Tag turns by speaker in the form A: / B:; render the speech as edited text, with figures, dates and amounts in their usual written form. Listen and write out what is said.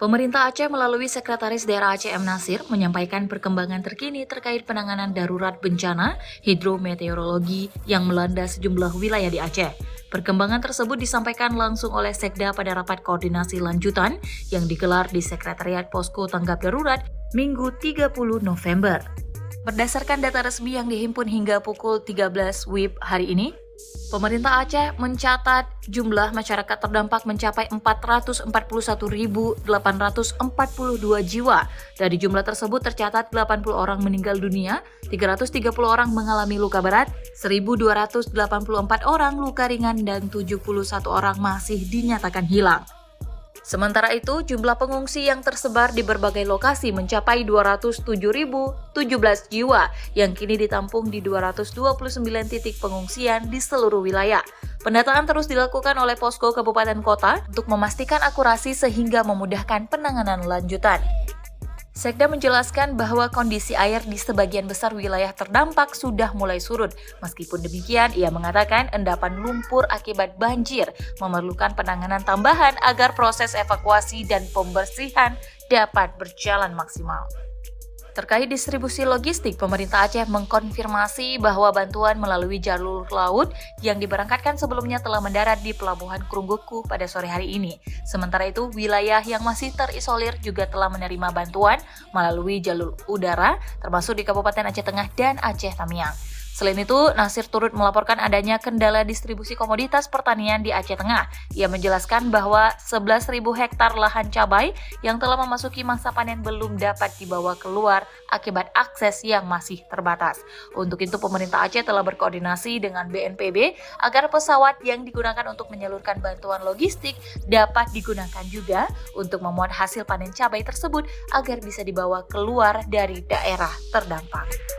A: Pemerintah Aceh melalui Sekretaris Daerah Aceh M. Nasir menyampaikan perkembangan terkini terkait penanganan darurat bencana hidrometeorologi yang melanda sejumlah wilayah di Aceh. Perkembangan tersebut disampaikan langsung oleh Sekda pada rapat koordinasi lanjutan yang digelar di Sekretariat Posko Tanggap Darurat Minggu 30 November. Berdasarkan data resmi yang dihimpun hingga pukul 13 WIB hari ini, pemerintah Aceh mencatat jumlah masyarakat terdampak mencapai 441.842 jiwa. Dari jumlah tersebut tercatat 80 orang meninggal dunia, 330 orang mengalami luka berat, 1.284 orang luka ringan, dan 71 orang masih dinyatakan hilang. Sementara itu, jumlah pengungsi yang tersebar di berbagai lokasi mencapai 207.017 jiwa yang kini ditampung di 229 titik pengungsian di seluruh wilayah. Pendataan terus dilakukan oleh posko kabupaten kota untuk memastikan akurasi sehingga memudahkan penanganan lanjutan. Sekda menjelaskan bahwa kondisi air di sebagian besar wilayah terdampak sudah mulai surut. Meskipun demikian, ia mengatakan endapan lumpur akibat banjir memerlukan penanganan tambahan agar proses evakuasi dan pembersihan dapat berjalan maksimal. Terkait distribusi logistik, pemerintah Aceh mengkonfirmasi bahwa bantuan melalui jalur laut yang diberangkatkan sebelumnya telah mendarat di Pelabuhan Krungguku pada sore hari ini. Sementara itu, wilayah yang masih terisolir juga telah menerima bantuan melalui jalur udara, termasuk di Kabupaten Aceh Tengah dan Aceh Tamiang. Selain itu, Nasir turut melaporkan adanya kendala distribusi komoditas pertanian di Aceh Tengah. Ia menjelaskan bahwa 11.000 hektar lahan cabai yang telah memasuki masa panen belum dapat dibawa keluar akibat akses yang masih terbatas. Untuk itu, pemerintah Aceh telah berkoordinasi dengan BNPB agar pesawat yang digunakan untuk menyalurkan bantuan logistik dapat digunakan juga untuk memuat hasil panen cabai tersebut agar bisa dibawa keluar dari daerah terdampak.